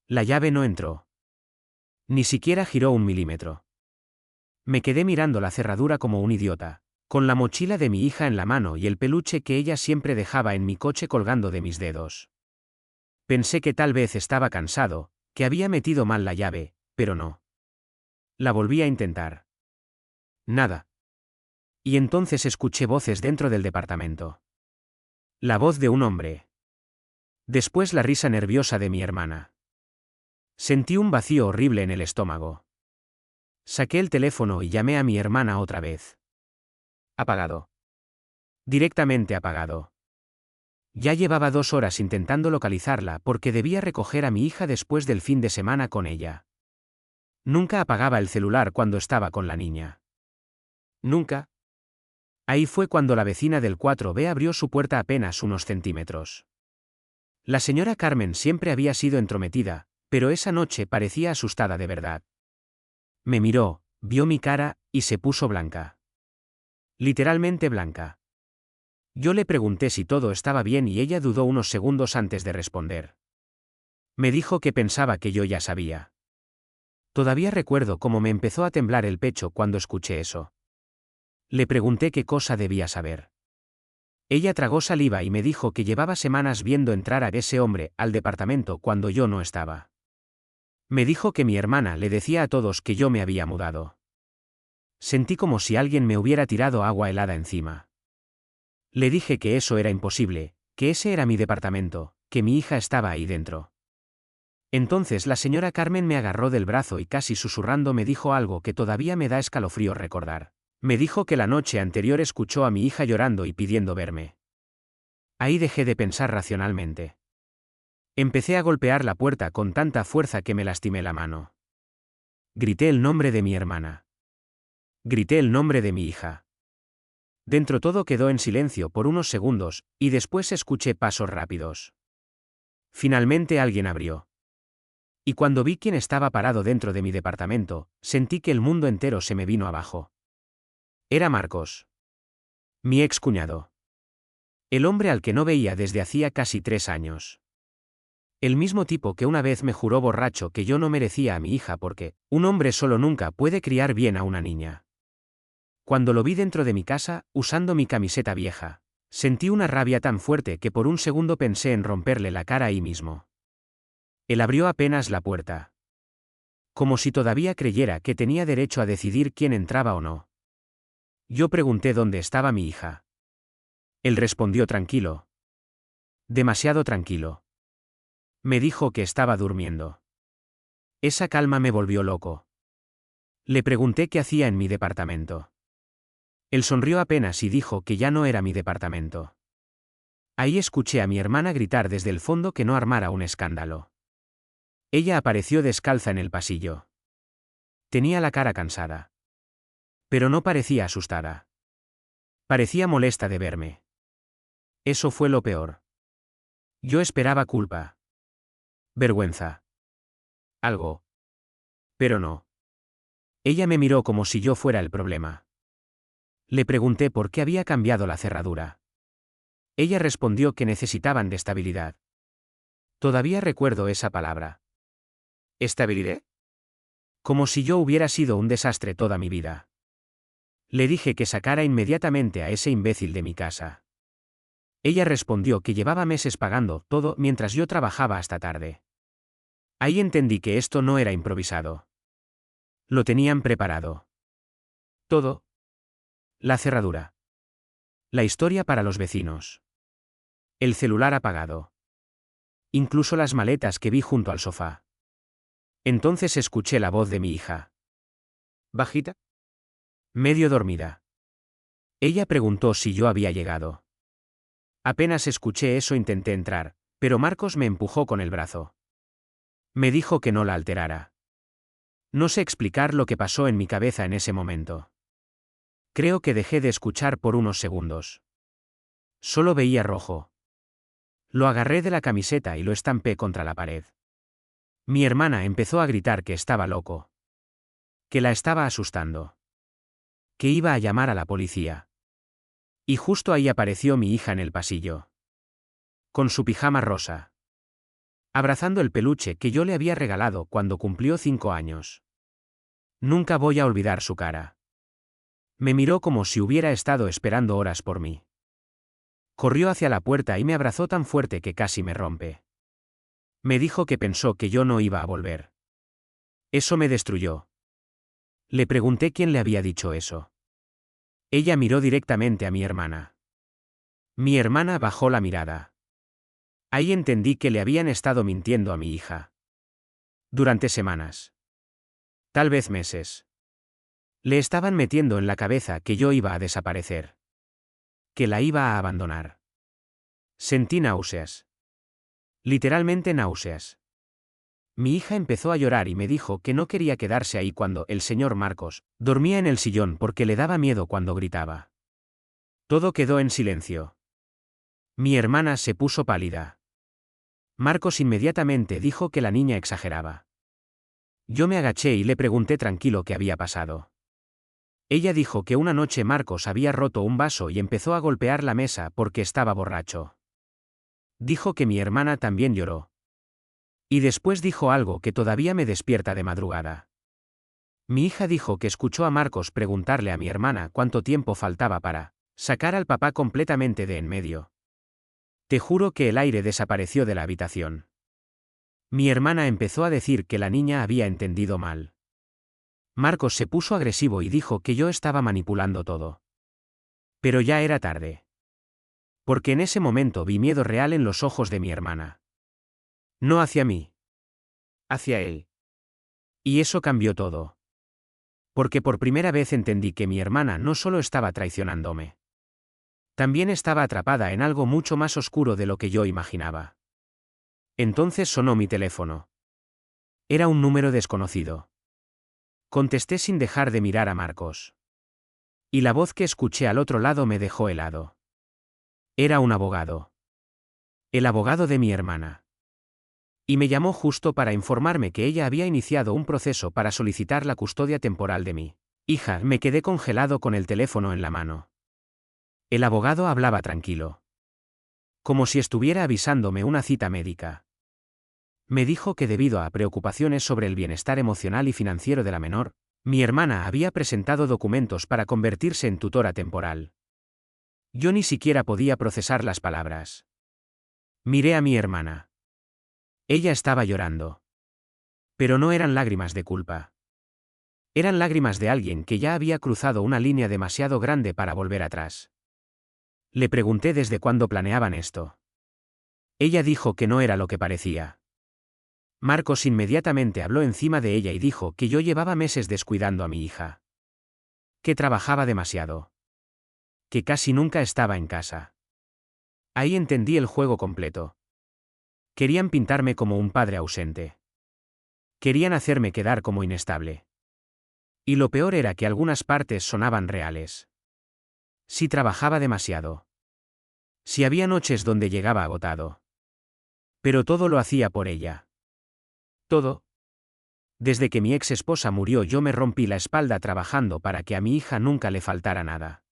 La llave no entró. Ni siquiera giró un milímetro. Me quedé mirando la cerradura como un idiota, con la mochila de mi hija en la mano y el peluche que ella siempre dejaba en mi coche colgando de mis dedos. Pensé que tal vez estaba cansado, que había metido mal la llave, pero no. La volví a intentar. Nada. Y entonces escuché voces dentro del departamento. La voz de un hombre. Después la risa nerviosa de mi hermana. Sentí un vacío horrible en el estómago. Saqué el teléfono y llamé a mi hermana otra vez. Apagado. Directamente apagado. Ya llevaba 2 horas intentando localizarla porque debía recoger a mi hija después del fin de semana con ella. Nunca apagaba el celular cuando estaba con la niña. Nunca. Ahí fue cuando la vecina del 4B abrió su puerta apenas unos centímetros. La señora Carmen siempre había sido entrometida, pero esa noche parecía asustada de verdad. Me miró, vio mi cara, y se puso blanca. Literalmente blanca. Yo le pregunté si todo estaba bien y ella dudó unos segundos antes de responder. Me dijo que pensaba que yo ya sabía. Todavía recuerdo cómo me empezó a temblar el pecho cuando escuché eso. Le pregunté qué cosa debía saber. Ella tragó saliva y me dijo que llevaba semanas viendo entrar a ese hombre al departamento cuando yo no estaba. Me dijo que mi hermana le decía a todos que yo me había mudado. Sentí como si alguien me hubiera tirado agua helada encima. Le dije que eso era imposible, que ese era mi departamento, que mi hija estaba ahí dentro. Entonces la señora Carmen me agarró del brazo y casi susurrando me dijo algo que todavía me da escalofrío recordar. Me dijo que la noche anterior escuchó a mi hija llorando y pidiendo verme. Ahí dejé de pensar racionalmente. Empecé a golpear la puerta con tanta fuerza que me lastimé la mano. Grité el nombre de mi hermana. Grité el nombre de mi hija. Dentro todo quedó en silencio por unos segundos, y después escuché pasos rápidos. Finalmente alguien abrió. Y cuando vi quién estaba parado dentro de mi departamento, sentí que el mundo entero se me vino abajo. Era Marcos. Mi excuñado. El hombre al que no veía desde hacía casi 3 años. El mismo tipo que una vez me juró borracho que yo no merecía a mi hija porque un hombre solo nunca puede criar bien a una niña. Cuando lo vi dentro de mi casa, usando mi camiseta vieja, sentí una rabia tan fuerte que por un segundo pensé en romperle la cara ahí mismo. Él abrió apenas la puerta. Como si todavía creyera que tenía derecho a decidir quién entraba o no. Yo pregunté dónde estaba mi hija. Él respondió tranquilo. Demasiado tranquilo. Me dijo que estaba durmiendo. Esa calma me volvió loco. Le pregunté qué hacía en mi departamento. Él sonrió apenas y dijo que ya no era mi departamento. Ahí escuché a mi hermana gritar desde el fondo que no armara un escándalo. Ella apareció descalza en el pasillo. Tenía la cara cansada. Pero no parecía asustada. Parecía molesta de verme. Eso fue lo peor. Yo esperaba culpa. Vergüenza. Algo. Pero no. Ella me miró como si yo fuera el problema. Le pregunté por qué había cambiado la cerradura. Ella respondió que necesitaban de estabilidad. Todavía recuerdo esa palabra. ¿Estabilidad? Como si yo hubiera sido un desastre toda mi vida. Le dije que sacara inmediatamente a ese imbécil de mi casa. Ella respondió que llevaba meses pagando todo mientras yo trabajaba hasta tarde. Ahí entendí que esto no era improvisado. Lo tenían preparado. Todo. La cerradura. La historia para los vecinos. El celular apagado. Incluso las maletas que vi junto al sofá. Entonces escuché la voz de mi hija. ¿Bajita? Medio dormida. Ella preguntó si yo había llegado. Apenas escuché eso intenté entrar, pero Marcos me empujó con el brazo. Me dijo que no la alterara. No sé explicar lo que pasó en mi cabeza en ese momento. Creo que dejé de escuchar por unos segundos. Solo veía rojo. Lo agarré de la camiseta y lo estampé contra la pared. Mi hermana empezó a gritar que estaba loco. Que la estaba asustando. Que iba a llamar a la policía. Y justo ahí apareció mi hija en el pasillo. Con su pijama rosa. abrazando el peluche que yo le había regalado cuando cumplió 5 años. Nunca voy a olvidar su cara. Me miró como si hubiera estado esperando horas por mí. Corrió hacia la puerta y me abrazó tan fuerte que casi me rompe. Me dijo que pensó que yo no iba a volver. Eso me destruyó. Le pregunté quién le había dicho eso. Ella miró directamente a mi hermana. Mi hermana bajó la mirada. Ahí entendí que le habían estado mintiendo a mi hija. Durante semanas. Tal vez meses. Le estaban metiendo en la cabeza que yo iba a desaparecer. Que la iba a abandonar. Sentí náuseas. Literalmente náuseas. Mi hija empezó a llorar y me dijo que no quería quedarse ahí cuando el señor Marcos dormía en el sillón porque le daba miedo cuando gritaba. Todo quedó en silencio. Mi hermana se puso pálida. Marcos inmediatamente dijo que la niña exageraba. Yo me agaché y le pregunté tranquilo qué había pasado. Ella dijo que una noche Marcos había roto un vaso y empezó a golpear la mesa porque estaba borracho. Dijo que mi hermana también lloró. Y después dijo algo que todavía me despierta de madrugada. Mi hija dijo que escuchó a Marcos preguntarle a mi hermana cuánto tiempo faltaba para sacar al papá completamente de en medio. Te juro que el aire desapareció de la habitación. Mi hermana empezó a decir que la niña había entendido mal. Marcos se puso agresivo y dijo que yo estaba manipulando todo. Pero ya era tarde. Porque en ese momento vi miedo real en los ojos de mi hermana. No hacia mí. Hacia él. Y eso cambió todo. Porque por primera vez entendí que mi hermana no solo estaba traicionándome. También estaba atrapada en algo mucho más oscuro de lo que yo imaginaba. Entonces sonó mi teléfono. Era un número desconocido. Contesté sin dejar de mirar a Marcos. Y la voz que escuché al otro lado me dejó helado. Era un abogado. El abogado de mi hermana. Y me llamó justo para informarme que ella había iniciado un proceso para solicitar la custodia temporal de mi hija. Me quedé congelado con el teléfono en la mano. El abogado hablaba tranquilo. Como si estuviera avisándome una cita médica. Me dijo que debido a preocupaciones sobre el bienestar emocional y financiero de la menor, mi hermana había presentado documentos para convertirse en tutora temporal. Yo ni siquiera podía procesar las palabras. Miré a mi hermana. Ella estaba llorando. Pero no eran lágrimas de culpa. Eran lágrimas de alguien que ya había cruzado una línea demasiado grande para volver atrás. Le pregunté desde cuándo planeaban esto. Ella dijo que no era lo que parecía. Marcos inmediatamente habló encima de ella y dijo que yo llevaba meses descuidando a mi hija. Que trabajaba demasiado. Que casi nunca estaba en casa. Ahí entendí el juego completo. Querían pintarme como un padre ausente. Querían hacerme quedar como inestable. Y lo peor era que algunas partes sonaban reales. Si trabajaba demasiado. Si había noches donde llegaba agotado. Pero todo lo hacía por ella. Todo. Desde que mi ex esposa murió yo me rompí la espalda trabajando para que a mi hija nunca le faltara nada.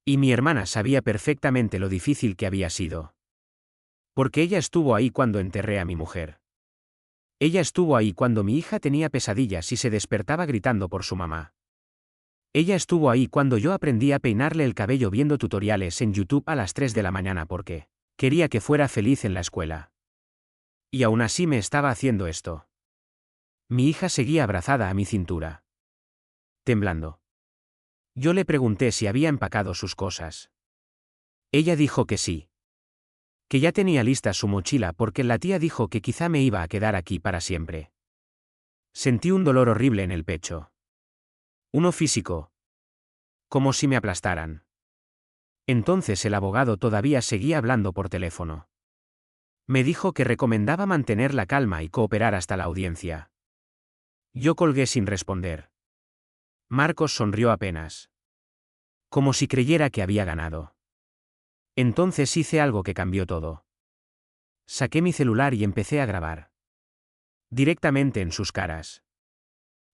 Y mi hermana sabía perfectamente lo difícil que había sido. Porque ella estuvo ahí cuando enterré a mi mujer. Ella estuvo ahí cuando mi hija tenía pesadillas y se despertaba gritando por su mamá. Ella estuvo ahí cuando yo aprendí a peinarle el cabello viendo tutoriales en YouTube a las 3 de la mañana porque quería que fuera feliz en la escuela. Y aún así me estaba haciendo esto. Mi hija seguía abrazada a mi cintura. Temblando. Yo le pregunté si había empacado sus cosas. Ella dijo que sí. Que ya tenía lista su mochila porque la tía dijo que quizá me iba a quedar aquí para siempre. Sentí un dolor horrible en el pecho. Uno físico. Como si me aplastaran. Entonces el abogado todavía seguía hablando por teléfono. Me dijo que recomendaba mantener la calma y cooperar hasta la audiencia. Yo colgué sin responder. Marcos sonrió apenas. Como si creyera que había ganado. Entonces hice algo que cambió todo. Saqué mi celular y empecé a grabar. Directamente en sus caras.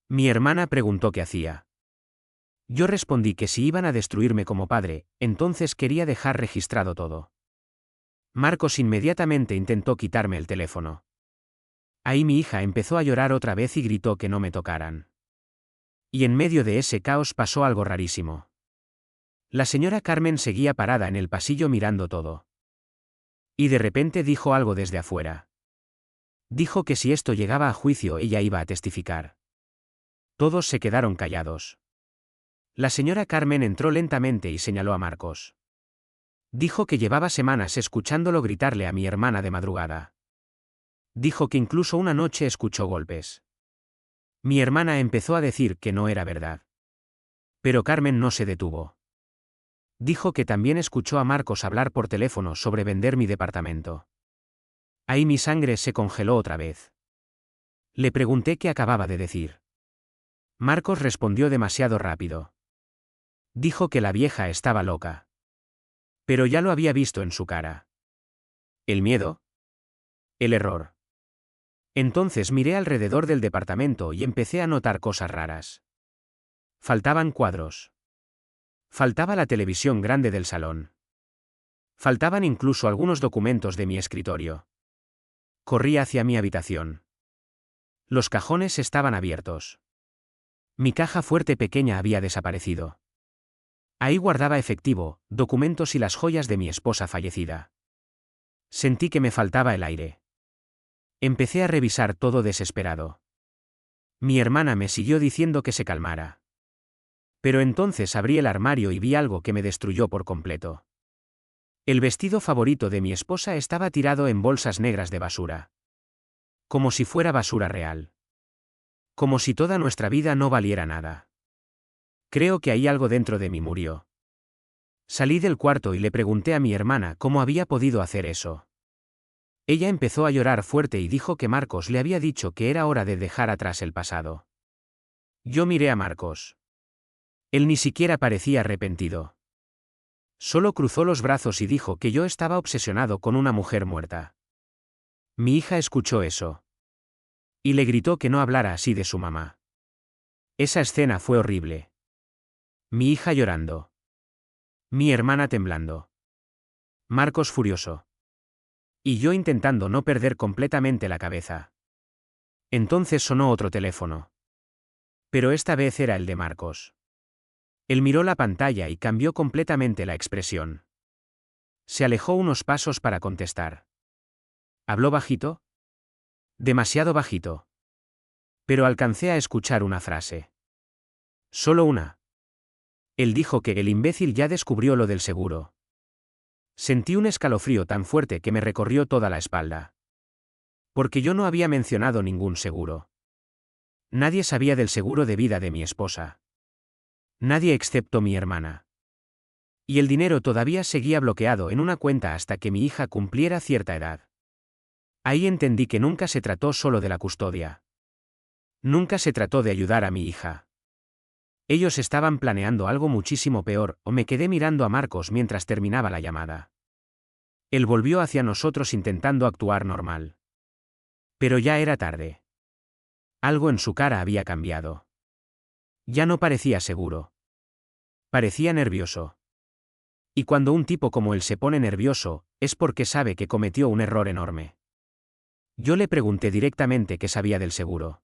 Mi hermana preguntó qué hacía. Yo respondí que si iban a destruirme como padre, entonces quería dejar registrado todo. Marcos inmediatamente intentó quitarme el teléfono. Ahí mi hija empezó a llorar otra vez y gritó que no me tocaran. Y en medio de ese caos pasó algo rarísimo. La señora Carmen seguía parada en el pasillo mirando todo. Y de repente dijo algo desde afuera. Dijo que si esto llegaba a juicio ella iba a testificar. Todos se quedaron callados. La señora Carmen entró lentamente y señaló a Marcos. Dijo que llevaba semanas escuchándolo gritarle a mi hermana de madrugada. Dijo que incluso una noche escuchó golpes. Mi hermana empezó a decir que no era verdad. Pero Carmen no se detuvo. Dijo que también escuchó a Marcos hablar por teléfono sobre vender mi departamento. Ahí mi sangre se congeló otra vez. Le pregunté qué acababa de decir. Marcos respondió demasiado rápido. Dijo que la vieja estaba loca. Pero ya lo había visto en su cara. ¿El miedo? El error. Entonces miré alrededor del departamento y empecé a notar cosas raras. Faltaban cuadros. Faltaba la televisión grande del salón. Faltaban incluso algunos documentos de mi escritorio. Corrí hacia mi habitación. Los cajones estaban abiertos. Mi caja fuerte pequeña había desaparecido. Ahí guardaba efectivo, documentos y las joyas de mi esposa fallecida. Sentí que me faltaba el aire. Empecé a revisar todo desesperado. Mi hermana me siguió diciendo que se calmara. Pero entonces abrí el armario y vi algo que me destruyó por completo. El vestido favorito de mi esposa estaba tirado en bolsas negras de basura. Como si fuera basura real. Como si toda nuestra vida no valiera nada. Creo que hay algo dentro de mí murió. Salí del cuarto y le pregunté a mi hermana cómo había podido hacer eso. Ella empezó a llorar fuerte y dijo que Marcos le había dicho que era hora de dejar atrás el pasado. Yo miré a Marcos. Él ni siquiera parecía arrepentido. Solo cruzó los brazos y dijo que yo estaba obsesionado con una mujer muerta. Mi hija escuchó eso. Y le gritó que no hablara así de su mamá. Esa escena fue horrible. Mi hija llorando. Mi hermana temblando. Marcos furioso. Y yo intentando no perder completamente la cabeza. Entonces sonó otro teléfono. Pero esta vez era el de Marcos. Él miró la pantalla y cambió completamente la expresión. Se alejó unos pasos para contestar. ¿Habló bajito? Demasiado bajito. Pero alcancé a escuchar una frase. Solo una. Él dijo que el imbécil ya descubrió lo del seguro. Sentí un escalofrío tan fuerte que me recorrió toda la espalda. Porque yo no había mencionado ningún seguro. Nadie sabía del seguro de vida de mi esposa. Nadie excepto mi hermana. Y el dinero todavía seguía bloqueado en una cuenta hasta que mi hija cumpliera cierta edad. Ahí entendí que nunca se trató solo de la custodia. Nunca se trató de ayudar a mi hija. Ellos estaban planeando algo muchísimo peor, o me quedé mirando a Marcos mientras terminaba la llamada. Él volvió hacia nosotros intentando actuar normal. Pero ya era tarde. Algo en su cara había cambiado. Ya no parecía seguro. Parecía nervioso. Y cuando un tipo como él se pone nervioso, es porque sabe que cometió un error enorme. Yo le pregunté directamente qué sabía del seguro.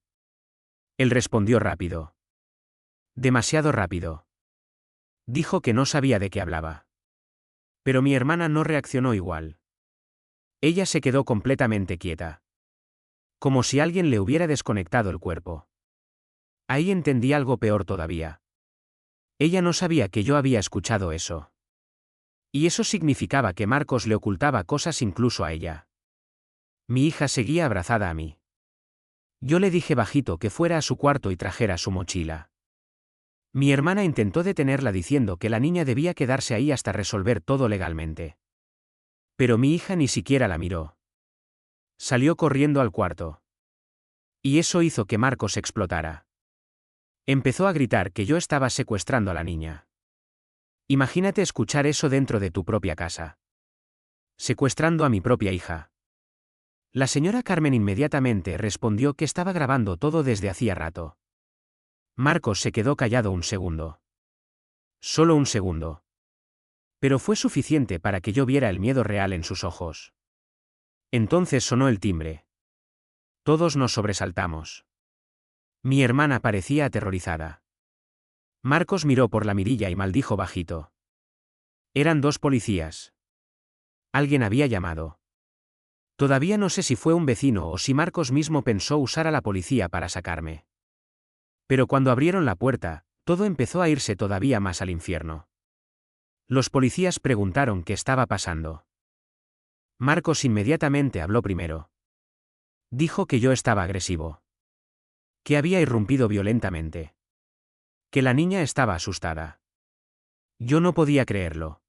Él respondió rápido. Demasiado rápido. Dijo que no sabía de qué hablaba. Pero mi hermana no reaccionó igual. Ella se quedó completamente quieta. Como si alguien le hubiera desconectado el cuerpo. Ahí entendí algo peor todavía. Ella no sabía que yo había escuchado eso. Y eso significaba que Marcos le ocultaba cosas incluso a ella. Mi hija seguía abrazada a mí. Yo le dije bajito que fuera a su cuarto y trajera su mochila. Mi hermana intentó detenerla diciendo que la niña debía quedarse ahí hasta resolver todo legalmente. Pero mi hija ni siquiera la miró. Salió corriendo al cuarto. Y eso hizo que Marcos explotara. Empezó a gritar que yo estaba secuestrando a la niña. Imagínate escuchar eso dentro de tu propia casa. Secuestrando a mi propia hija. La señora Carmen inmediatamente respondió que estaba grabando todo desde hacía rato. Marcos se quedó callado un segundo. Solo un segundo. Pero fue suficiente para que yo viera el miedo real en sus ojos. Entonces sonó el timbre. Todos nos sobresaltamos. Mi hermana parecía aterrorizada. Marcos miró por la mirilla y maldijo bajito. Eran 2 policías. Alguien había llamado. Todavía no sé si fue un vecino o si Marcos mismo pensó usar a la policía para sacarme. Pero cuando abrieron la puerta, todo empezó a irse todavía más al infierno. Los policías preguntaron qué estaba pasando. Marcos inmediatamente habló primero. Dijo que yo estaba agresivo. Que había irrumpido violentamente. Que la niña estaba asustada. Yo no podía creerlo.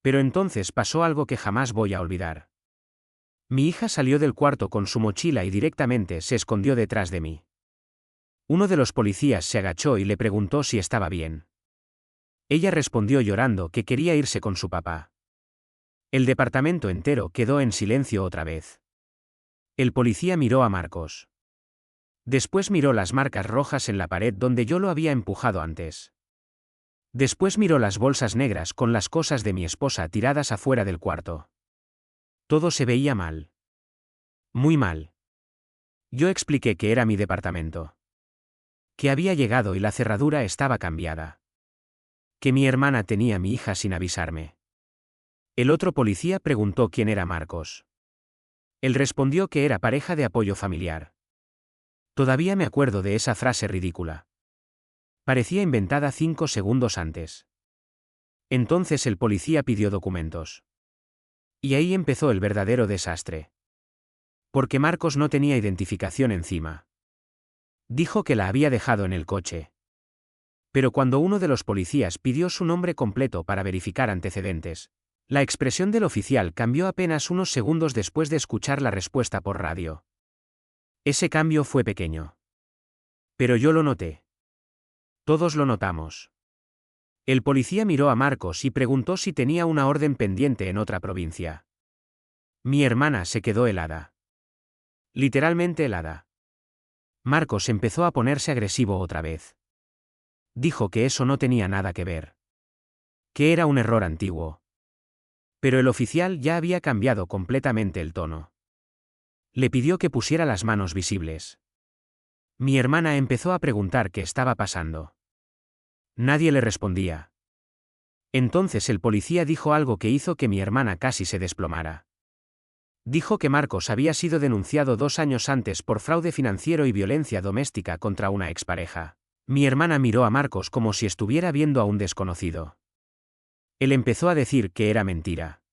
Pero entonces pasó algo que jamás voy a olvidar. Mi hija salió del cuarto con su mochila y directamente se escondió detrás de mí. Uno de los policías se agachó y le preguntó si estaba bien. Ella respondió llorando que quería irse con su papá. El departamento entero quedó en silencio otra vez. El policía miró a Marcos. Después miró las marcas rojas en la pared donde yo lo había empujado antes. Después miró las bolsas negras con las cosas de mi esposa tiradas afuera del cuarto. Todo se veía mal. Muy mal. Yo expliqué que era mi departamento. Que había llegado y la cerradura estaba cambiada. Que mi hermana tenía a mi hija sin avisarme. El otro policía preguntó quién era Marcos. Él respondió que era pareja de apoyo familiar. Todavía me acuerdo de esa frase ridícula. Parecía inventada 5 segundos antes. Entonces el policía pidió documentos. Y ahí empezó el verdadero desastre. Porque Marcos no tenía identificación encima. Dijo que la había dejado en el coche. Pero cuando uno de los policías pidió su nombre completo para verificar antecedentes, la expresión del oficial cambió apenas unos segundos después de escuchar la respuesta por radio. Ese cambio fue pequeño. Pero yo lo noté. Todos lo notamos. El policía miró a Marcos y preguntó si tenía una orden pendiente en otra provincia. Mi hermana se quedó helada. Literalmente helada. Marcos empezó a ponerse agresivo otra vez. Dijo que eso no tenía nada que ver. Que era un error antiguo. Pero el oficial ya había cambiado completamente el tono. Le pidió que pusiera las manos visibles. Mi hermana empezó a preguntar qué estaba pasando. Nadie le respondía. Entonces el policía dijo algo que hizo que mi hermana casi se desplomara. Dijo que Marcos había sido denunciado 2 años antes por fraude financiero y violencia doméstica contra una expareja. Mi hermana miró a Marcos como si estuviera viendo a un desconocido. Él empezó a decir que era mentira.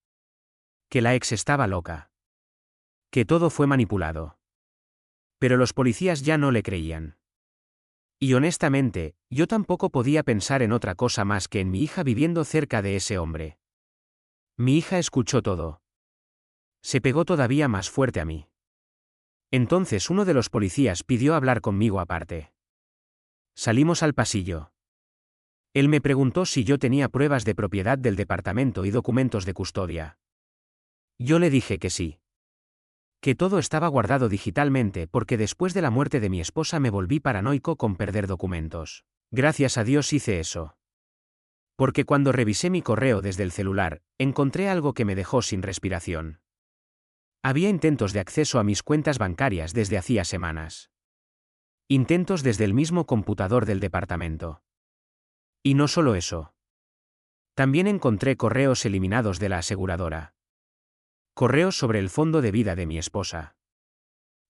Que la ex estaba loca. Que todo fue manipulado. Pero los policías ya no le creían. Y honestamente, yo tampoco podía pensar en otra cosa más que en mi hija viviendo cerca de ese hombre. Mi hija escuchó todo. Se pegó todavía más fuerte a mí. Entonces uno de los policías pidió hablar conmigo aparte. Salimos al pasillo. Él me preguntó si yo tenía pruebas de propiedad del departamento y documentos de custodia. Yo le dije que sí. Que todo estaba guardado digitalmente porque después de la muerte de mi esposa me volví paranoico con perder documentos. Gracias a Dios hice eso. Porque cuando revisé mi correo desde el celular, encontré algo que me dejó sin respiración. Había intentos de acceso a mis cuentas bancarias desde hacía semanas. Intentos desde el mismo computador del departamento. Y no solo eso. También encontré correos eliminados de la aseguradora. Correos sobre el fondo de vida de mi esposa.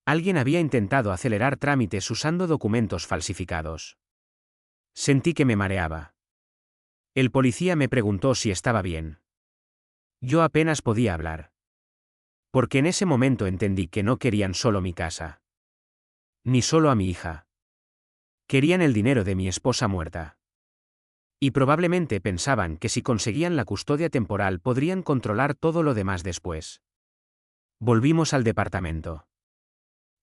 Alguien había intentado acelerar trámites usando documentos falsificados. Sentí que me mareaba. El policía me preguntó si estaba bien. Yo apenas podía hablar. Porque en ese momento entendí que no querían solo mi casa. Ni solo a mi hija. Querían el dinero de mi esposa muerta. Y probablemente pensaban que si conseguían la custodia temporal podrían controlar todo lo demás después. Volvimos al departamento.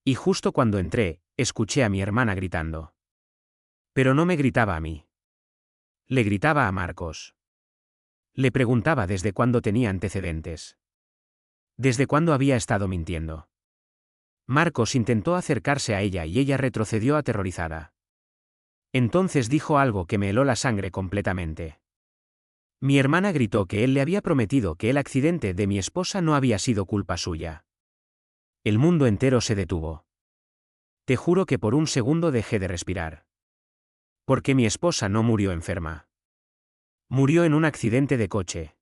Y justo cuando entré, escuché a mi hermana gritando. Pero no me gritaba a mí. Le gritaba a Marcos. Le preguntaba desde cuándo tenía antecedentes. Desde cuándo había estado mintiendo. Marcos intentó acercarse a ella y ella retrocedió aterrorizada. Entonces dijo algo que me heló la sangre completamente. Mi hermana gritó que él le había prometido que el accidente de mi esposa no había sido culpa suya. El mundo entero se detuvo. Te juro que por un segundo dejé de respirar. Porque mi esposa no murió enferma. Murió en un accidente de coche.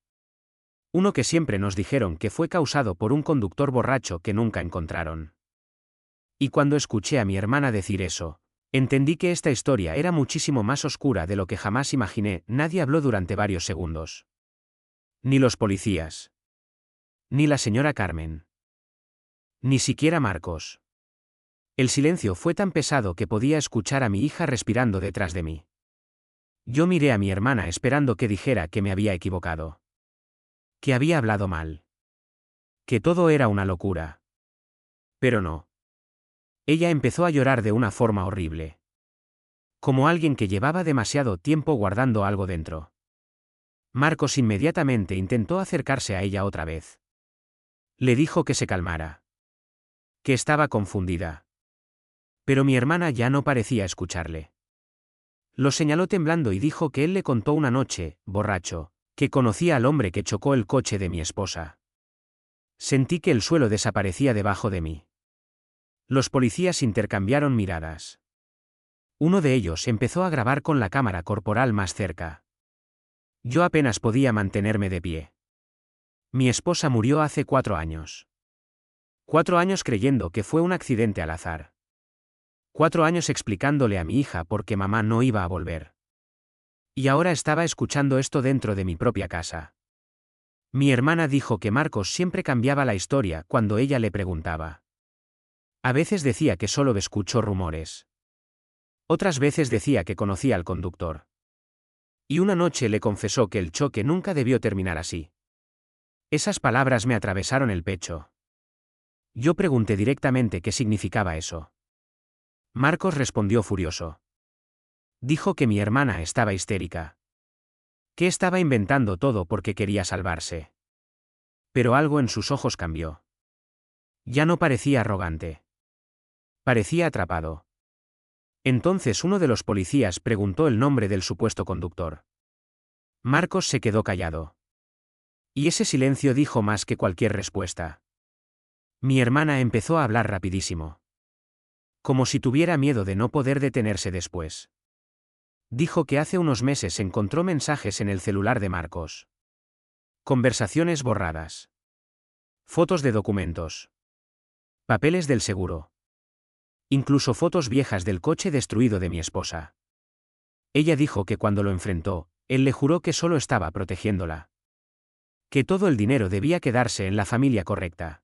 Uno que siempre nos dijeron que fue causado por un conductor borracho que nunca encontraron. Y cuando escuché a mi hermana decir eso, entendí que esta historia era muchísimo más oscura de lo que jamás imaginé. Nadie habló durante varios segundos. Ni los policías. Ni la señora Carmen. Ni siquiera Marcos. El silencio fue tan pesado que podía escuchar a mi hija respirando detrás de mí. Yo miré a mi hermana esperando que dijera que me había equivocado. Que había hablado mal. Que todo era una locura. Pero no. Ella empezó a llorar de una forma horrible. Como alguien que llevaba demasiado tiempo guardando algo dentro. Marcos inmediatamente intentó acercarse a ella otra vez. Le dijo que se calmara. Que estaba confundida. Pero mi hermana ya no parecía escucharle. Lo señaló temblando y dijo que él le contó una noche, borracho, que conocía al hombre que chocó el coche de mi esposa. Sentí que el suelo desaparecía debajo de mí. Los policías intercambiaron miradas. Uno de ellos empezó a grabar con la cámara corporal más cerca. Yo apenas podía mantenerme de pie. Mi esposa murió hace 4 años. 4 años creyendo que fue un accidente al azar. 4 años explicándole a mi hija por qué mamá no iba a volver. Y ahora estaba escuchando esto dentro de mi propia casa. Mi hermana dijo que Marcos siempre cambiaba la historia cuando ella le preguntaba. A veces decía que solo escuchó rumores. Otras veces decía que conocía al conductor. Y una noche le confesó que el choque nunca debió terminar así. Esas palabras me atravesaron el pecho. Yo pregunté directamente qué significaba eso. Marcos respondió furioso. Dijo que mi hermana estaba histérica. Que estaba inventando todo porque quería salvarse. Pero algo en sus ojos cambió. Ya no parecía arrogante. Parecía atrapado. Entonces uno de los policías preguntó el nombre del supuesto conductor. Marcos se quedó callado. Y ese silencio dijo más que cualquier respuesta. Mi hermana empezó a hablar rapidísimo. Como si tuviera miedo de no poder detenerse después. Dijo que hace unos meses encontró mensajes en el celular de Marcos. Conversaciones borradas. Fotos de documentos. Papeles del seguro. Incluso fotos viejas del coche destruido de mi esposa. Ella dijo que cuando lo enfrentó, él le juró que solo estaba protegiéndola. Que todo el dinero debía quedarse en la familia correcta.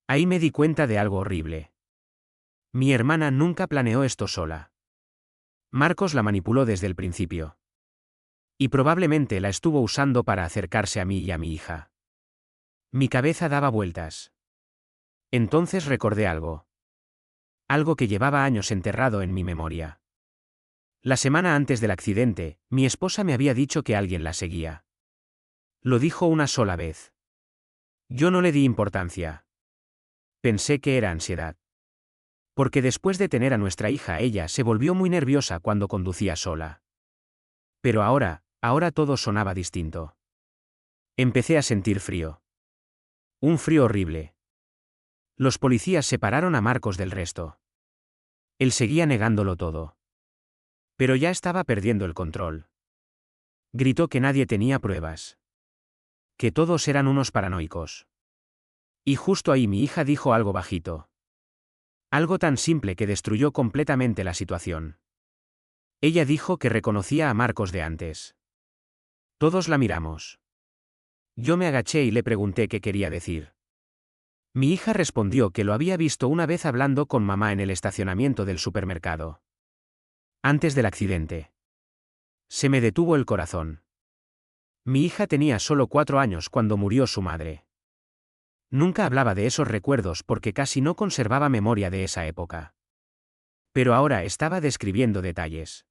Ahí me di cuenta de algo horrible. Mi hermana nunca planeó esto sola. Marcos la manipuló desde el principio. Y probablemente la estuvo usando para acercarse a mí y a mi hija. Mi cabeza daba vueltas. Entonces recordé algo. Algo que llevaba años enterrado en mi memoria. La semana antes del accidente, mi esposa me había dicho que alguien la seguía. Lo dijo una sola vez. Yo no le di importancia. Pensé que era ansiedad. Porque después de tener a nuestra hija ella se volvió muy nerviosa cuando conducía sola. Pero ahora todo sonaba distinto. Empecé a sentir frío. Un frío horrible. Los policías separaron a Marcos del resto. Él seguía negándolo todo. Pero ya estaba perdiendo el control. Gritó que nadie tenía pruebas. Que todos eran unos paranoicos. Y justo ahí mi hija dijo algo bajito. Algo tan simple que destruyó completamente la situación. Ella dijo que reconocía a Marcos de antes. Todos la miramos. Yo me agaché y le pregunté qué quería decir. Mi hija respondió que lo había visto una vez hablando con mamá en el estacionamiento del supermercado. Antes del accidente. Se me detuvo el corazón. Mi hija tenía solo 4 años cuando murió su madre. Nunca hablaba de esos recuerdos porque casi no conservaba memoria de esa época. Pero ahora estaba describiendo detalles.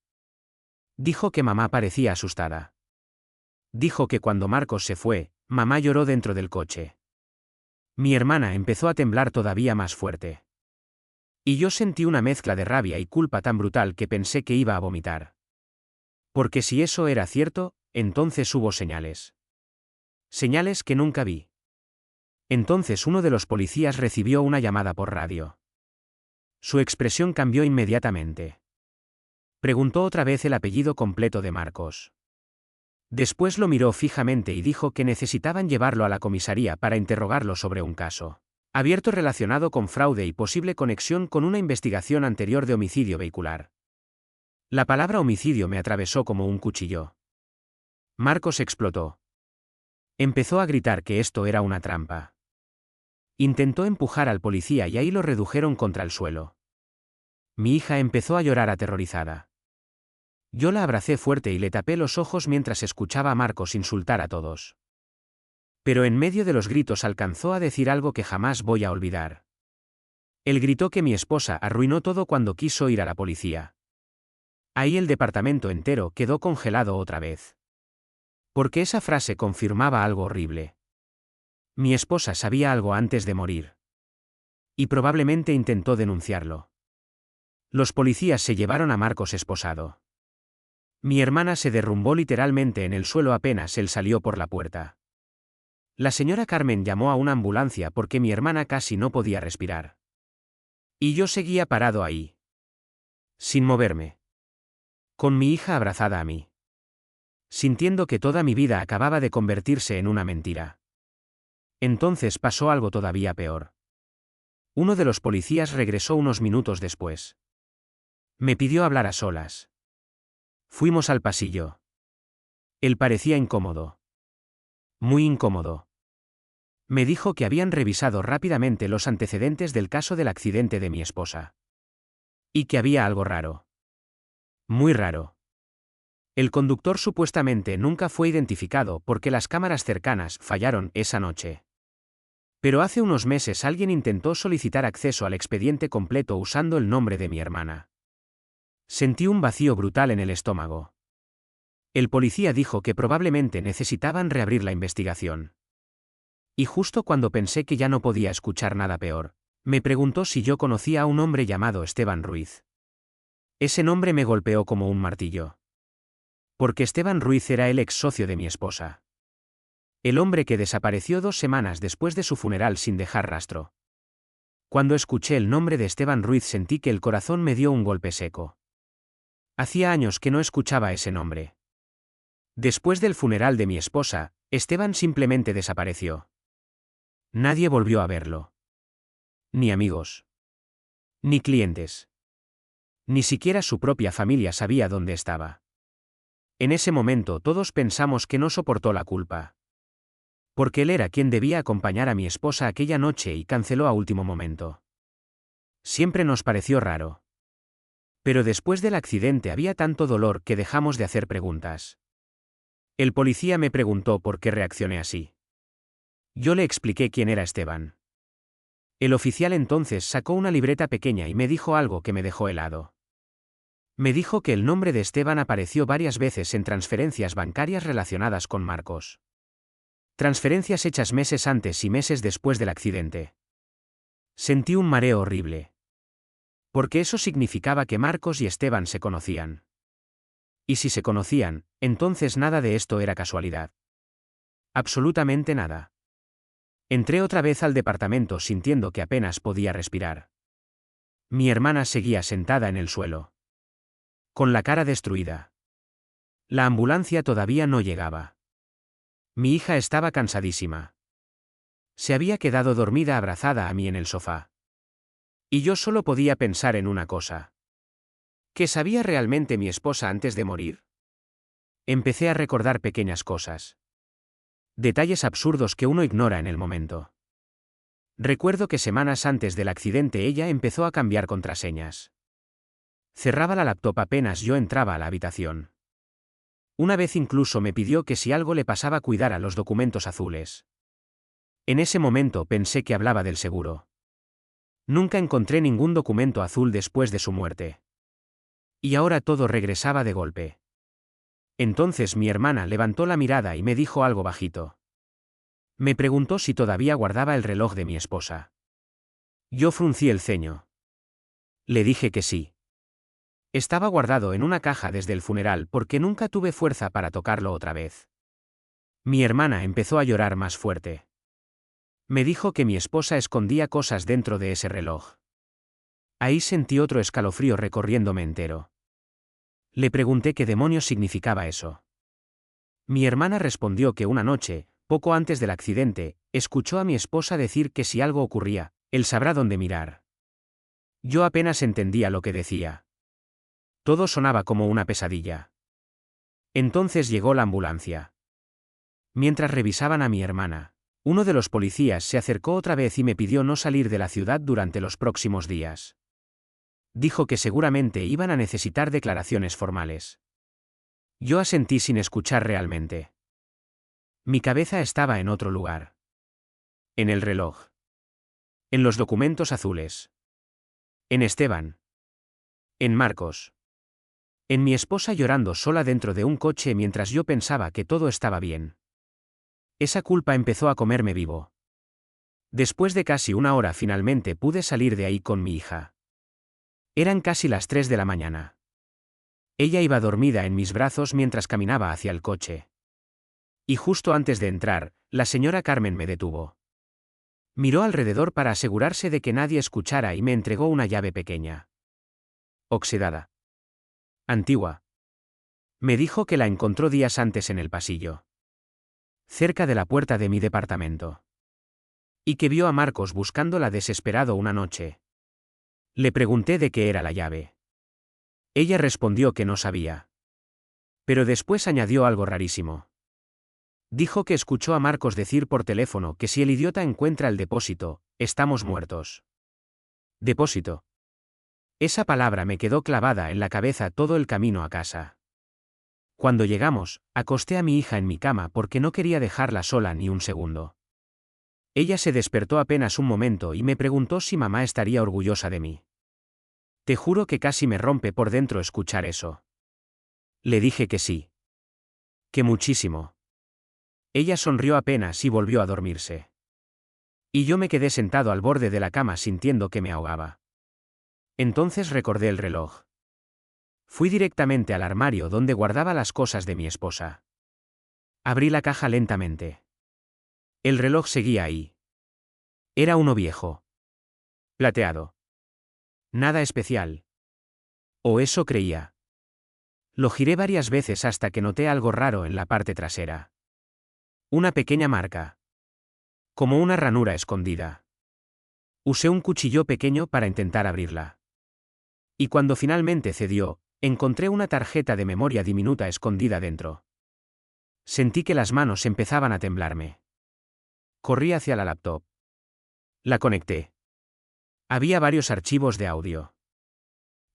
Dijo que mamá parecía asustada. Dijo que cuando Marcos se fue, mamá lloró dentro del coche. Mi hermana empezó a temblar todavía más fuerte. Y yo sentí una mezcla de rabia y culpa tan brutal que pensé que iba a vomitar. Porque si eso era cierto, entonces hubo señales. Señales que nunca vi. Entonces uno de los policías recibió una llamada por radio. Su expresión cambió inmediatamente. Preguntó otra vez el apellido completo de Marcos. Después lo miró fijamente y dijo que necesitaban llevarlo a la comisaría para interrogarlo sobre un caso abierto relacionado con fraude y posible conexión con una investigación anterior de homicidio vehicular. La palabra homicidio me atravesó como un cuchillo. Marcos explotó. Empezó a gritar que esto era una trampa. Intentó empujar al policía y ahí lo redujeron contra el suelo. Mi hija empezó a llorar aterrorizada. Yo la abracé fuerte y le tapé los ojos mientras escuchaba a Marcos insultar a todos. Pero en medio de los gritos alcanzó a decir algo que jamás voy a olvidar. Él gritó que mi esposa arruinó todo cuando quiso ir a la policía. Ahí el departamento entero quedó congelado otra vez. Porque esa frase confirmaba algo horrible. Mi esposa sabía algo antes de morir. Y probablemente intentó denunciarlo. Los policías se llevaron a Marcos esposado. Mi hermana se derrumbó literalmente en el suelo apenas él salió por la puerta. La señora Carmen llamó a una ambulancia porque mi hermana casi no podía respirar. Y yo seguía parado ahí. Sin moverme. Con mi hija abrazada a mí. Sintiendo que toda mi vida acababa de convertirse en una mentira. Entonces pasó algo todavía peor. Uno de los policías regresó unos minutos después. Me pidió hablar a solas. Fuimos al pasillo. Él parecía incómodo. Muy incómodo. Me dijo que habían revisado rápidamente los antecedentes del caso del accidente de mi esposa. Y que había algo raro. Muy raro. El conductor supuestamente nunca fue identificado porque las cámaras cercanas fallaron esa noche. Pero hace unos meses alguien intentó solicitar acceso al expediente completo usando el nombre de mi hermana. Sentí un vacío brutal en el estómago. El policía dijo que probablemente necesitaban reabrir la investigación. Y justo cuando pensé que ya no podía escuchar nada peor, me preguntó si yo conocía a un hombre llamado Esteban Ruiz. Ese nombre me golpeó como un martillo. Porque Esteban Ruiz era el ex socio de mi esposa. El hombre que desapareció 2 semanas después de su funeral sin dejar rastro. Cuando escuché el nombre de Esteban Ruiz sentí que el corazón me dio un golpe seco. Hacía años que no escuchaba ese nombre. Después del funeral de mi esposa, Esteban simplemente desapareció. Nadie volvió a verlo. Ni amigos. Ni clientes. Ni siquiera su propia familia sabía dónde estaba. En ese momento todos pensamos que no soportó la culpa. Porque él era quien debía acompañar a mi esposa aquella noche y canceló a último momento. Siempre nos pareció raro. Pero después del accidente había tanto dolor que dejamos de hacer preguntas. El policía me preguntó por qué reaccioné así. Yo le expliqué quién era Esteban. El oficial entonces sacó una libreta pequeña y me dijo algo que me dejó helado. Me dijo que el nombre de Esteban apareció varias veces en transferencias bancarias relacionadas con Marcos. Transferencias hechas meses antes y meses después del accidente. Sentí un mareo horrible. Porque eso significaba que Marcos y Esteban se conocían. Y si se conocían, entonces nada de esto era casualidad. Absolutamente nada. Entré otra vez al departamento sintiendo que apenas podía respirar. Mi hermana seguía sentada en el suelo. Con la cara destruida. La ambulancia todavía no llegaba. Mi hija estaba cansadísima. Se había quedado dormida abrazada a mí en el sofá. Y yo solo podía pensar en una cosa. ¿Qué sabía realmente mi esposa antes de morir? Empecé a recordar pequeñas cosas. Detalles absurdos que uno ignora en el momento. Recuerdo que semanas antes del accidente ella empezó a cambiar contraseñas. Cerraba la laptop apenas yo entraba a la habitación. Una vez incluso me pidió que si algo le pasaba cuidara los documentos azules. En ese momento pensé que hablaba del seguro. Nunca encontré ningún documento azul después de su muerte. Y ahora todo regresaba de golpe. Entonces mi hermana levantó la mirada y me dijo algo bajito. Me preguntó si todavía guardaba el reloj de mi esposa. Yo fruncí el ceño. Le dije que sí. Estaba guardado en una caja desde el funeral porque nunca tuve fuerza para tocarlo otra vez. Mi hermana empezó a llorar más fuerte. Me dijo que mi esposa escondía cosas dentro de ese reloj. Ahí sentí otro escalofrío recorriéndome entero. Le pregunté qué demonios significaba eso. Mi hermana respondió que una noche, poco antes del accidente, escuchó a mi esposa decir que si algo ocurría, él sabrá dónde mirar. Yo apenas entendía lo que decía. Todo sonaba como una pesadilla. Entonces llegó la ambulancia. Mientras revisaban a mi hermana, uno de los policías se acercó otra vez y me pidió no salir de la ciudad durante los próximos días. Dijo que seguramente iban a necesitar declaraciones formales. Yo asentí sin escuchar realmente. Mi cabeza estaba en otro lugar. En el reloj. En los documentos azules. En Esteban. En Marcos. En mi esposa llorando sola dentro de un coche mientras yo pensaba que todo estaba bien. Esa culpa empezó a comerme vivo. Después de casi una hora finalmente pude salir de ahí con mi hija. Eran casi las 3 de la mañana. Ella iba dormida en mis brazos mientras caminaba hacia el coche. Y justo antes de entrar, la señora Carmen me detuvo. Miró alrededor para asegurarse de que nadie escuchara y me entregó una llave pequeña. Oxidada. Antigua. Me dijo que la encontró días antes en el pasillo. Cerca de la puerta de mi departamento. Y que vio a Marcos buscándola desesperado una noche. Le pregunté de qué era la llave. Ella respondió que no sabía. Pero después añadió algo rarísimo. Dijo que escuchó a Marcos decir por teléfono que si el idiota encuentra el depósito, estamos muertos. ¿Depósito? Esa palabra me quedó clavada en la cabeza todo el camino a casa. Cuando llegamos, acosté a mi hija en mi cama porque no quería dejarla sola ni un segundo. Ella se despertó apenas un momento y me preguntó si mamá estaría orgullosa de mí. Te juro que casi me rompe por dentro escuchar eso. Le dije que sí. Que muchísimo. Ella sonrió apenas y volvió a dormirse. Y yo me quedé sentado al borde de la cama sintiendo que me ahogaba. Entonces recordé el reloj. Fui directamente al armario donde guardaba las cosas de mi esposa. Abrí la caja lentamente. El reloj seguía ahí. Era uno viejo. Plateado. Nada especial. O eso creía. Lo giré varias veces hasta que noté algo raro en la parte trasera. Una pequeña marca. Como una ranura escondida. Usé un cuchillo pequeño para intentar abrirla. Y cuando finalmente cedió, encontré una tarjeta de memoria diminuta escondida dentro. Sentí que las manos empezaban a temblarme. Corrí hacia la laptop. La conecté. Había varios archivos de audio.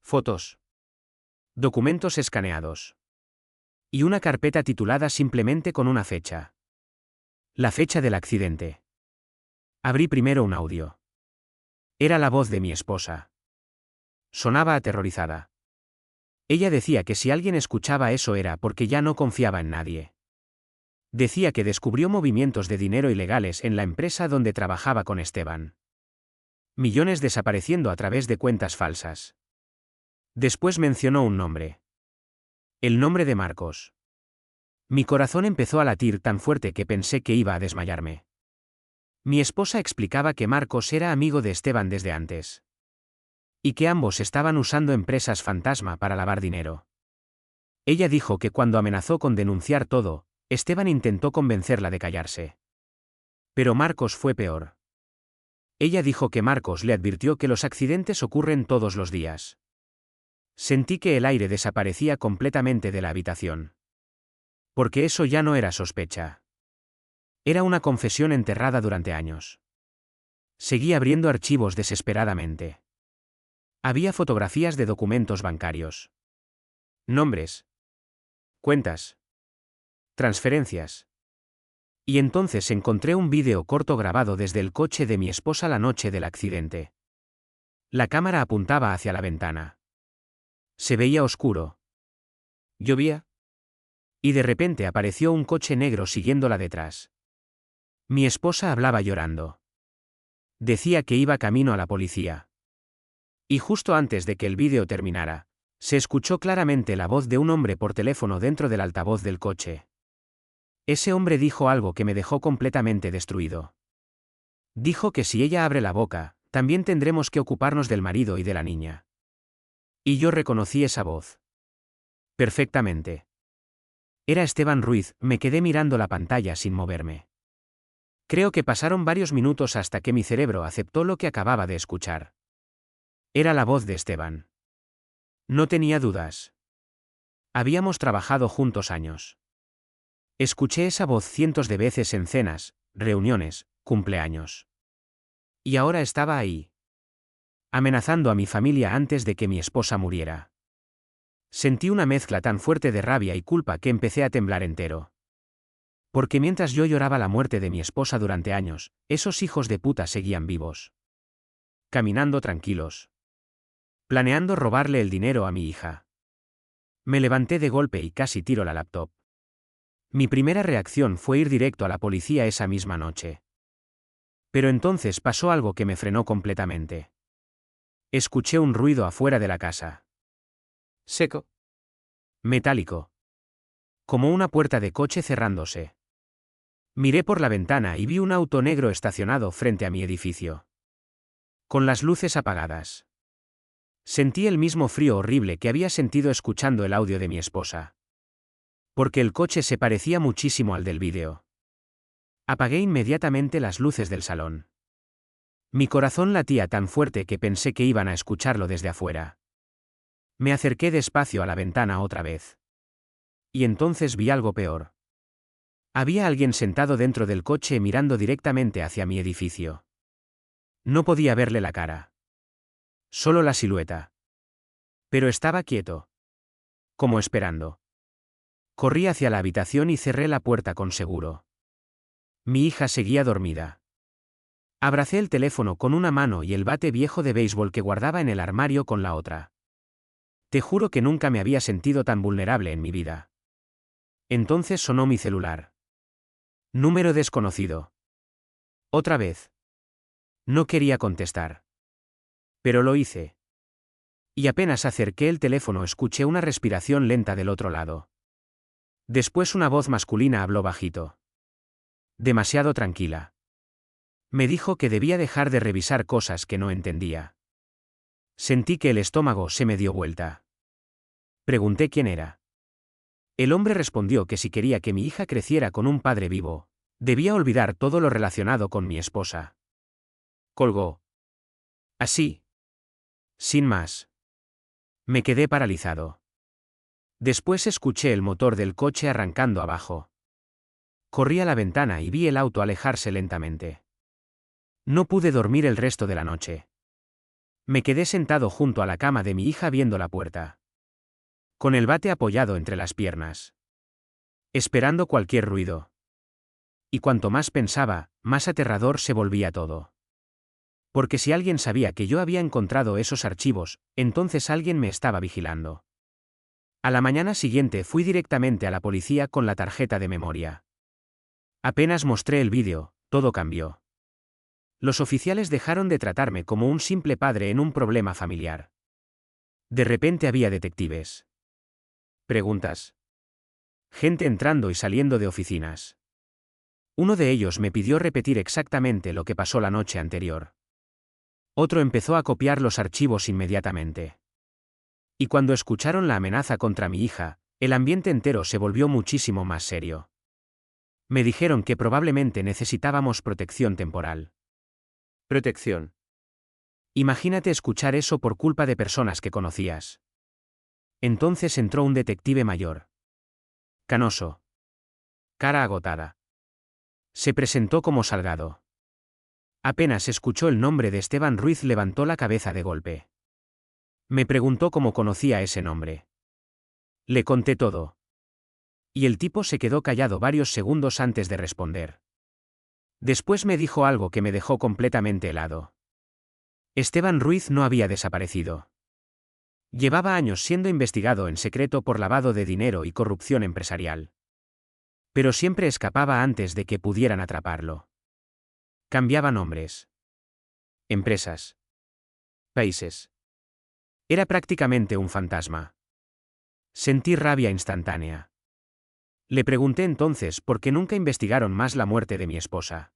Fotos. Documentos escaneados. Y una carpeta titulada simplemente con una fecha. La fecha del accidente. Abrí primero un audio. Era la voz de mi esposa. Sonaba aterrorizada. Ella decía que si alguien escuchaba eso era porque ya no confiaba en nadie. Decía que descubrió movimientos de dinero ilegales en la empresa donde trabajaba con Esteban. Millones desapareciendo a través de cuentas falsas. Después mencionó un nombre. El nombre de Marcos. Mi corazón empezó a latir tan fuerte que pensé que iba a desmayarme. Mi esposa explicaba que Marcos era amigo de Esteban desde antes. Y que ambos estaban usando empresas fantasma para lavar dinero. Ella dijo que cuando amenazó con denunciar todo, Esteban intentó convencerla de callarse. Pero Marcos fue peor. Ella dijo que Marcos le advirtió que los accidentes ocurren todos los días. Sentí que el aire desaparecía completamente de la habitación. Porque eso ya no era sospecha. Era una confesión enterrada durante años. Seguí abriendo archivos desesperadamente. Había fotografías de documentos bancarios. Nombres. Cuentas. Transferencias. Y entonces encontré un vídeo corto grabado desde el coche de mi esposa la noche del accidente. La cámara apuntaba hacia la ventana. Se veía oscuro. Llovía. Y de repente apareció un coche negro siguiéndola detrás. Mi esposa hablaba llorando. Decía que iba camino a la policía. Y justo antes de que el vídeo terminara, se escuchó claramente la voz de un hombre por teléfono dentro del altavoz del coche. Ese hombre dijo algo que me dejó completamente destruido. Dijo que si ella abre la boca, También tendremos que ocuparnos del marido y de la niña. Y yo reconocí esa voz. Perfectamente. Era Esteban Ruiz. Me quedé mirando la pantalla sin moverme. Creo que pasaron varios minutos hasta que mi cerebro aceptó lo que acababa de escuchar. Era la voz de Esteban. No tenía dudas. Habíamos trabajado juntos años. Escuché esa voz cientos de veces en cenas, reuniones, cumpleaños. Y ahora estaba ahí, amenazando a mi familia antes de que mi esposa muriera. Sentí una mezcla tan fuerte de rabia y culpa que empecé a temblar entero. Porque mientras yo lloraba la muerte de mi esposa durante años, esos hijos de puta seguían vivos. Caminando tranquilos. Planeando robarle el dinero a mi hija. Me levanté de golpe y casi tiro la laptop. Mi primera reacción fue ir directo a la policía esa misma noche. Pero entonces pasó algo que me frenó completamente. Escuché un ruido afuera de la casa. Seco. Metálico. Como una puerta de coche cerrándose. Miré por la ventana y vi un auto negro estacionado frente a mi edificio. Con las luces apagadas. Sentí el mismo frío horrible que había sentido escuchando el audio de mi esposa. Porque el coche se parecía muchísimo al del vídeo. Apagué inmediatamente las luces del salón. Mi corazón latía tan fuerte que pensé que iban a escucharlo desde afuera. Me acerqué despacio a la ventana otra vez. Y entonces vi algo peor. Había alguien sentado dentro del coche mirando directamente hacia mi edificio. No podía verle la cara. Solo la silueta. Pero estaba quieto. Como esperando. Corrí hacia la habitación y cerré la puerta con seguro. Mi hija seguía dormida. Abracé el teléfono con una mano y el bate viejo de béisbol que guardaba en el armario con la otra. Te juro que nunca me había sentido tan vulnerable en mi vida. Entonces sonó mi celular. Número desconocido. Otra vez. No quería contestar. Pero lo hice. Y apenas acerqué el teléfono escuché una respiración lenta del otro lado. Después una voz masculina habló bajito. Demasiado tranquila. Me dijo que debía dejar de revisar cosas que no entendía. Sentí que el estómago se me dio vuelta. Pregunté quién era. El hombre respondió que si quería que mi hija creciera con un padre vivo, debía olvidar todo lo relacionado con mi esposa. Colgó. Así. Sin más. Me quedé paralizado. Después escuché el motor del coche arrancando abajo. Corrí a la ventana y vi el auto alejarse lentamente. No pude dormir el resto de la noche. Me quedé sentado junto a la cama de mi hija viendo la puerta. Con el bate apoyado entre las piernas. Esperando cualquier ruido. Y cuanto más pensaba, más aterrador se volvía todo. Porque si alguien sabía que yo había encontrado esos archivos, entonces alguien me estaba vigilando. A la mañana siguiente fui directamente a la policía con la tarjeta de memoria. Apenas mostré el vídeo, todo cambió. Los oficiales dejaron de tratarme como un simple padre en un problema familiar. De repente había detectives. Preguntas. Gente entrando y saliendo de oficinas. Uno de ellos me pidió repetir exactamente lo que pasó la noche anterior. Otro empezó a copiar los archivos inmediatamente. Y cuando escucharon la amenaza contra mi hija, el ambiente entero se volvió muchísimo más serio. Me dijeron que probablemente necesitábamos protección temporal. Protección. Imagínate escuchar eso por culpa de personas que conocías. Entonces entró un detective mayor. Canoso. Cara agotada. Se presentó como Salgado. Apenas escuchó el nombre de Esteban Ruiz levantó la cabeza de golpe. Me preguntó cómo conocía ese nombre. Le conté todo. Y el tipo se quedó callado varios segundos antes de responder. Después me dijo algo que me dejó completamente helado. Esteban Ruiz no había desaparecido. Llevaba años siendo investigado en secreto por lavado de dinero y corrupción empresarial. Pero siempre escapaba antes de que pudieran atraparlo. Cambiaba nombres. Empresas. Países. Era prácticamente un fantasma. Sentí rabia instantánea. Le pregunté entonces por qué nunca investigaron más la muerte de mi esposa.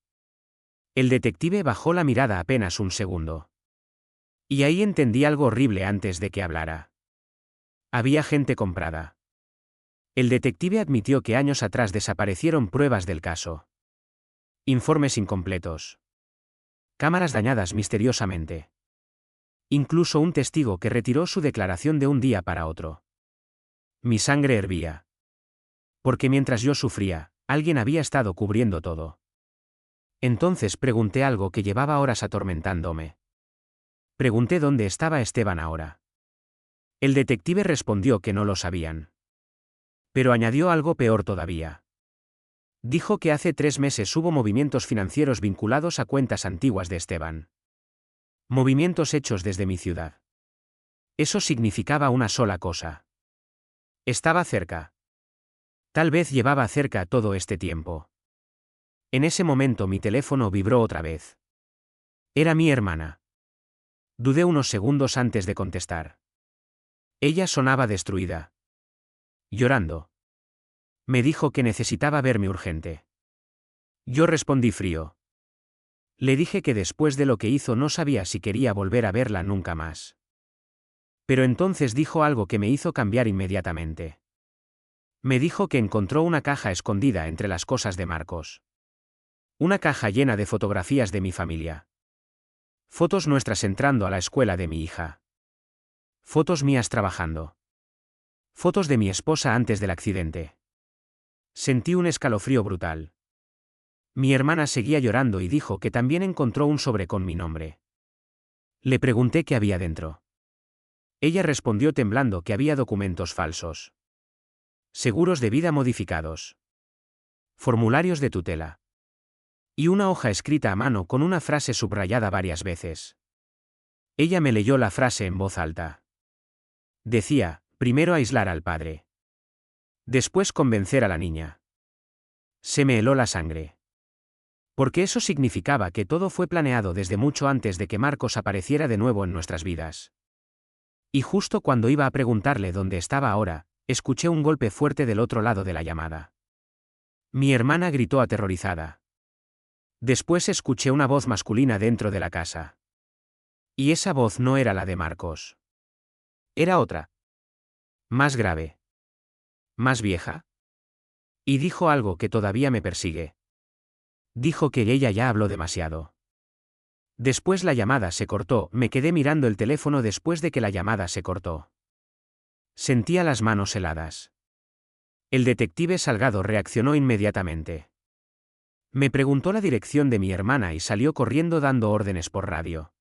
El detective bajó la mirada apenas un segundo. Y ahí entendí algo horrible antes de que hablara. Había gente comprada. El detective admitió que años atrás desaparecieron pruebas del caso. Informes incompletos. Cámaras dañadas misteriosamente. Incluso un testigo que retiró su declaración de un día para otro. Mi sangre hervía. Porque mientras yo sufría, alguien había estado cubriendo todo. Entonces pregunté algo que llevaba horas atormentándome. Pregunté dónde estaba Esteban ahora. El detective respondió que no lo sabían. Pero añadió algo peor todavía. Dijo que hace 3 meses hubo movimientos financieros vinculados a cuentas antiguas de Esteban. Movimientos hechos desde mi ciudad. Eso significaba una sola cosa. Estaba cerca. Tal vez llevaba cerca todo este tiempo. En ese momento mi teléfono vibró otra vez. Era mi hermana. Dudé unos segundos antes de contestar. Ella sonaba destruida. Llorando. Me dijo que necesitaba verme urgente. Yo respondí frío. Le dije que después de lo que hizo no sabía si quería volver a verla nunca más. Pero entonces dijo algo que me hizo cambiar inmediatamente. Me dijo que encontró una caja escondida entre las cosas de Marcos. Una caja llena de fotografías de mi familia. Fotos nuestras entrando a la escuela de mi hija. Fotos mías trabajando. Fotos de mi esposa antes del accidente. Sentí un escalofrío brutal. Mi hermana seguía llorando y dijo que también encontró un sobre con mi nombre. Le pregunté qué había dentro. Ella respondió temblando que había documentos falsos. Seguros de vida modificados. Formularios de tutela. Y una hoja escrita a mano con una frase subrayada varias veces. Ella me leyó la frase en voz alta. Decía, primero aislar al padre. Después convencer a la niña. Se me heló la sangre. Porque eso significaba que todo fue planeado desde mucho antes de que Marcos apareciera de nuevo en nuestras vidas. Y justo cuando iba a preguntarle dónde estaba ahora, escuché un golpe fuerte del otro lado de la llamada. Mi hermana gritó aterrorizada. Después escuché una voz masculina dentro de la casa. Y esa voz no era la de Marcos. Era otra. Más grave. Más vieja. Y dijo algo que todavía me persigue. Dijo que ella ya habló demasiado. Después la llamada se cortó, me quedé mirando el teléfono después de que la llamada se cortó. Sentía las manos heladas. El detective Salgado reaccionó inmediatamente. Me preguntó la dirección de mi hermana y salió corriendo dando órdenes por radio.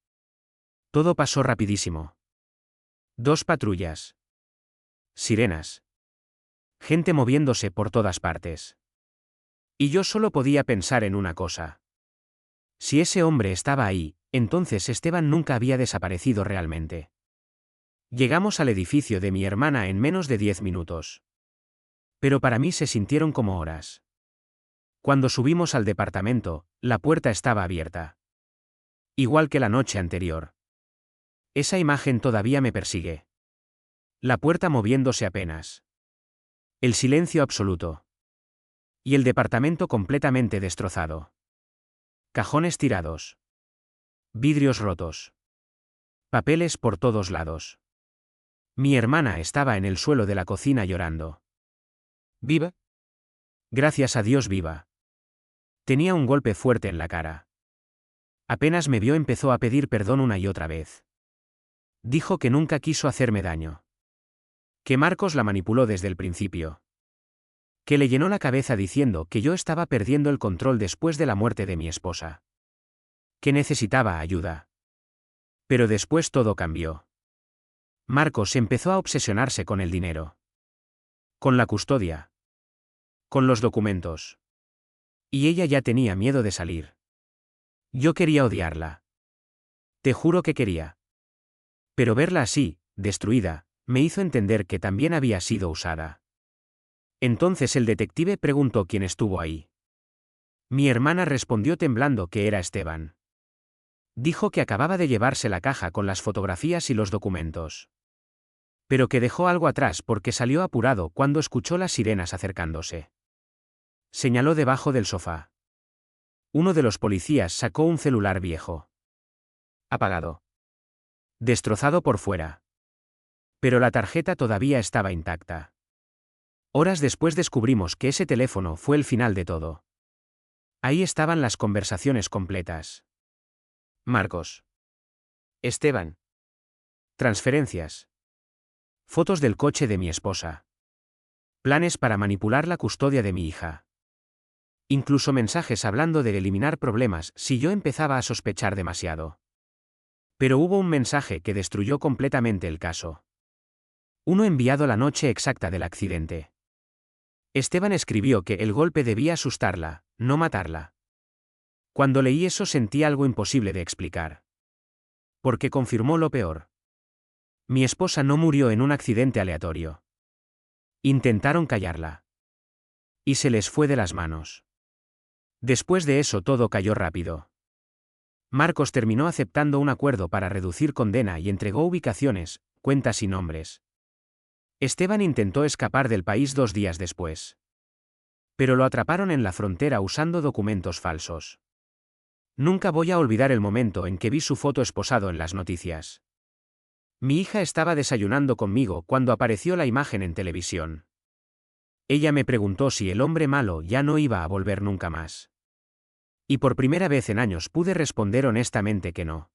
Todo pasó rapidísimo. 2 patrullas. Sirenas. Gente moviéndose por todas partes. Y yo solo podía pensar en una cosa. Si ese hombre estaba ahí, entonces Esteban nunca había desaparecido realmente. Llegamos al edificio de mi hermana en menos de 10 minutos. Pero para mí se sintieron como horas. Cuando subimos al departamento, la puerta estaba abierta. Igual que la noche anterior. Esa imagen todavía me persigue. La puerta moviéndose apenas. El silencio absoluto. Y el departamento completamente destrozado. Cajones tirados. Vidrios rotos. Papeles por todos lados. Mi hermana estaba en el suelo de la cocina llorando. ¿Viva? Gracias a Dios viva. Tenía un golpe fuerte en la cara. Apenas me vio empezó a pedir perdón una y otra vez. Dijo que nunca quiso hacerme daño. Que Marcos la manipuló desde el principio. Que le llenó la cabeza diciendo que yo estaba perdiendo el control después de la muerte de mi esposa. Que necesitaba ayuda. Pero después todo cambió. Marcos empezó a obsesionarse con el dinero. Con la custodia. Con los documentos. Y ella ya tenía miedo de salir. Yo quería odiarla. Te juro que quería. Pero verla así, destruida, me hizo entender que también había sido usada. Entonces el detective preguntó quién estuvo ahí. Mi hermana respondió temblando que era Esteban. Dijo que acababa de llevarse la caja con las fotografías y los documentos. Pero que dejó algo atrás porque salió apurado cuando escuchó las sirenas acercándose. Señaló debajo del sofá. Uno de los policías sacó un celular viejo. Apagado. Destrozado por fuera. Pero la tarjeta todavía estaba intacta. Horas después descubrimos que ese teléfono fue el final de todo. Ahí estaban las conversaciones completas. Marcos. Esteban. Transferencias. Fotos del coche de mi esposa. Planes para manipular la custodia de mi hija. Incluso mensajes hablando de eliminar problemas si yo empezaba a sospechar demasiado. Pero hubo un mensaje que destruyó completamente el caso. Uno enviado la noche exacta del accidente. Esteban escribió que el golpe debía asustarla, no matarla. Cuando leí eso sentí algo imposible de explicar. Porque confirmó lo peor. Mi esposa no murió en un accidente aleatorio. Intentaron callarla. Y se les fue de las manos. Después de eso todo cayó rápido. Marcos terminó aceptando un acuerdo para reducir condena y entregó ubicaciones, cuentas y nombres. Esteban intentó escapar del país 2 días después. Pero lo atraparon en la frontera usando documentos falsos. Nunca voy a olvidar el momento en que vi su foto esposado en las noticias. Mi hija estaba desayunando conmigo cuando apareció la imagen en televisión. Ella me preguntó si el hombre malo ya no iba a volver nunca más. Y por primera vez en años pude responder honestamente que no.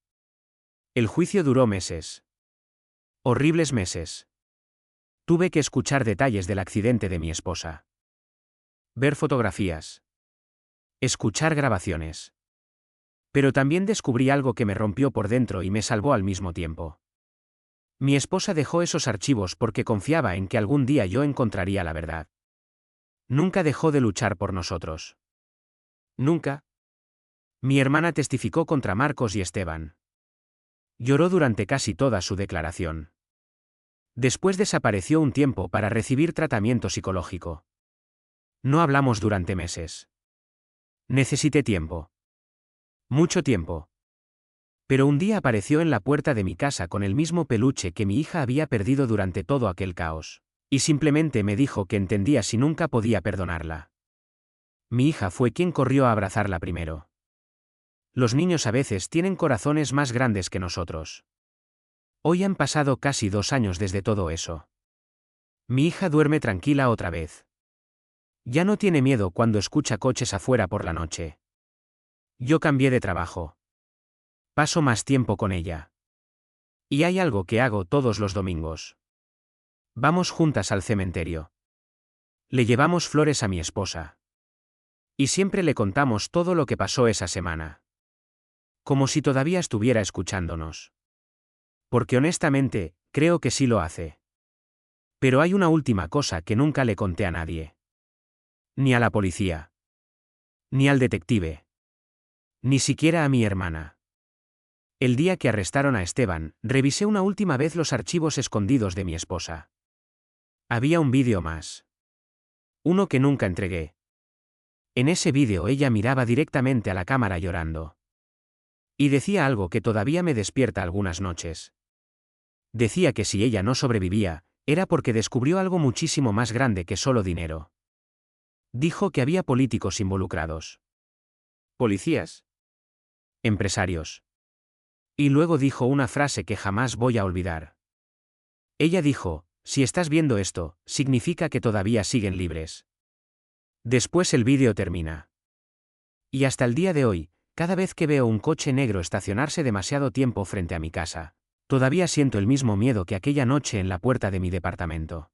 El juicio duró meses. Horribles meses. Tuve que escuchar detalles del accidente de mi esposa. Ver fotografías. Escuchar grabaciones. Pero también descubrí algo que me rompió por dentro y me salvó al mismo tiempo. Mi esposa dejó esos archivos porque confiaba en que algún día yo encontraría la verdad. Nunca dejó de luchar por nosotros. Nunca. Mi hermana testificó contra Marcos y Esteban. Lloró durante casi toda su declaración. Después desapareció un tiempo para recibir tratamiento psicológico. No hablamos durante meses. Necesité tiempo. Mucho tiempo. Pero un día apareció en la puerta de mi casa con el mismo peluche que mi hija había perdido durante todo aquel caos. Y simplemente me dijo que entendía si nunca podía perdonarla. Mi hija fue quien corrió a abrazarla primero. Los niños a veces tienen corazones más grandes que nosotros. Hoy han pasado casi 2 años desde todo eso. Mi hija duerme tranquila otra vez. Ya no tiene miedo cuando escucha coches afuera por la noche. Yo cambié de trabajo. Paso más tiempo con ella. Y hay algo que hago todos los domingos. Vamos juntas al cementerio. Le llevamos flores a mi esposa. Y siempre le contamos todo lo que pasó esa semana. Como si todavía estuviera escuchándonos. Porque honestamente, creo que sí lo hace. Pero hay una última cosa que nunca le conté a nadie. Ni a la policía. Ni al detective. Ni siquiera a mi hermana. El día que arrestaron a Esteban, revisé una última vez los archivos escondidos de mi esposa. Había un vídeo más. Uno que nunca entregué. En ese vídeo ella miraba directamente a la cámara llorando. Y decía algo que todavía me despierta algunas noches. Decía que si ella no sobrevivía, era porque descubrió algo muchísimo más grande que solo dinero. Dijo que había políticos involucrados. Policías. Empresarios. Y luego dijo una frase que jamás voy a olvidar. Ella dijo, si estás viendo esto, significa que todavía siguen libres. Después el vídeo termina. Y hasta el día de hoy, cada vez que veo un coche negro estacionarse demasiado tiempo frente a mi casa, todavía siento el mismo miedo que aquella noche en la puerta de mi departamento.